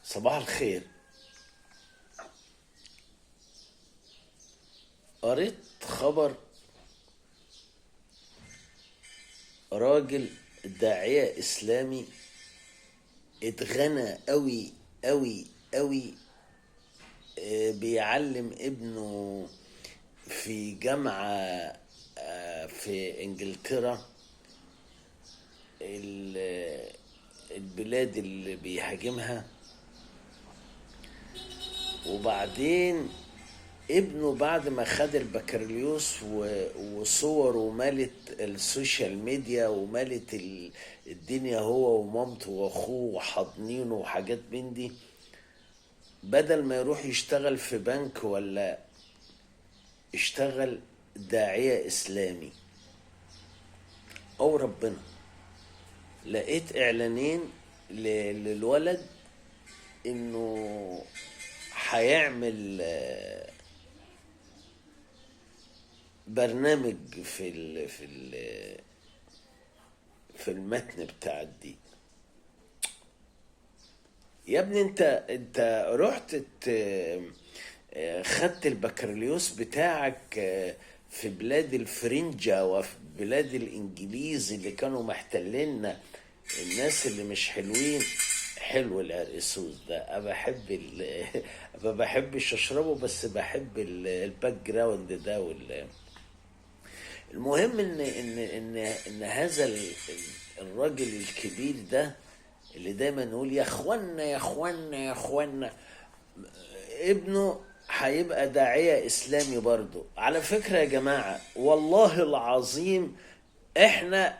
صباح الخير. قريت خبر راجل داعية إسلامي اتغنى قوي قوي قوي. بيعلم ابنه في جامعة في إنجلترا، البلاد اللي بيهاجمها. وبعدين ابنه بعد ما خد البكالوريوس وصوره مالت السوشيال ميديا ومالت الدنيا، هو ومامته واخوه وحاضنينه وحاجات من دي، بدل ما يروح يشتغل في بنك ولا اشتغل داعية اسلامي. او ربنا، لقيت اعلانين للولد انه هيعمل برنامج في المتن بتاع الدين. يا ابني، انت رحت خدت البكالوريوس بتاعك في بلاد الفرنجة وفي بلاد الانجليز اللي كانوا محتليننا، الناس اللي مش حلوين. حلو العرقسوس ده، انا بحب ما بحبش اشربه، بس بحب الباك جراوند ده المهم ان هذا الراجل الكبير ده اللي دايما يقول يا اخوانا يا اخوانا يا اخوانا، ابنه هيبقى داعية اسلامي برضه. على فكرة يا جماعة، والله العظيم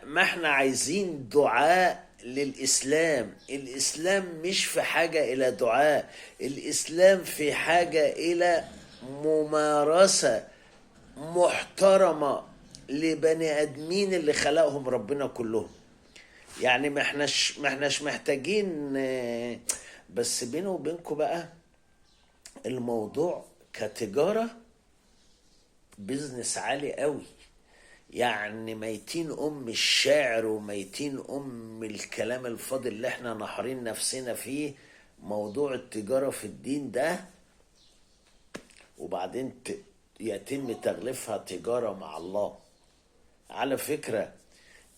ما احنا عايزين دعاء للإسلام. الإسلام مش في حاجة إلى دعاء، الإسلام في حاجة إلى ممارسة محترمة لبني آدمين اللي خلقهم ربنا كلهم. يعني ما احناش محتاجين. بس بينه وبينكم بقى، الموضوع كتجارة بيزنس عالي قوي. يعني ميتين الشعر وميتين الكلام الفاضل اللي احنا نحرين نفسنا فيه. موضوع التجارة في الدين ده، وبعدين يتم تغليفها تجارة مع الله. على فكرة،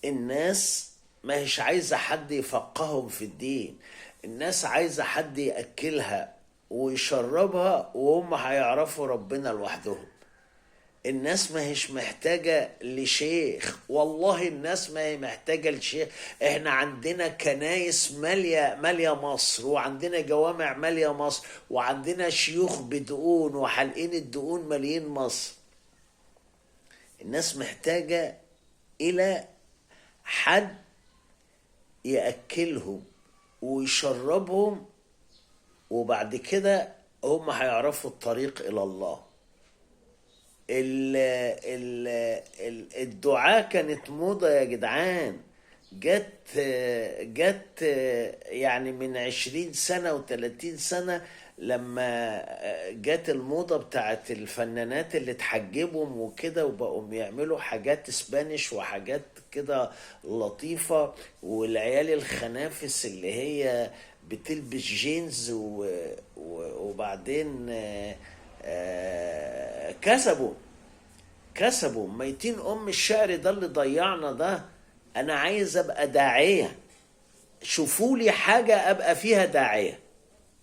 الناس ما هيش عايزة حد يفقههم في الدين، الناس عايزة حد يأكلها ويشربها وهم هيعرفوا ربنا لوحدهم. الناس ما هيش محتاجة لشيخ، والله الناس ما هي محتاجة لشيخ. احنا عندنا كنايس مالية مصر، وعندنا جوامع مالية مصر، وعندنا شيوخ بدقون وحلقين الدقون ماليين مصر. الناس محتاجة إلى حد يأكلهم ويشربهم، وبعد كده هم هيعرفوا الطريق إلى الله. الدعاء كانت موضة يا جدعان. جت يعني من 20 سنة و30 سنة، لما جت الموضة بتاعت الفنانات اللي تحجبهم وكده، وبقوا يعملوا حاجات اسبانيش وحاجات كده لطيفة، والعيال الخنافس اللي هي بتلبس جينز وبعدين كسبوا ميتين الشعر ده اللي ضيعنا ده. انا عايز ابقى داعية، شوفوا لي حاجة ابقى فيها داعية.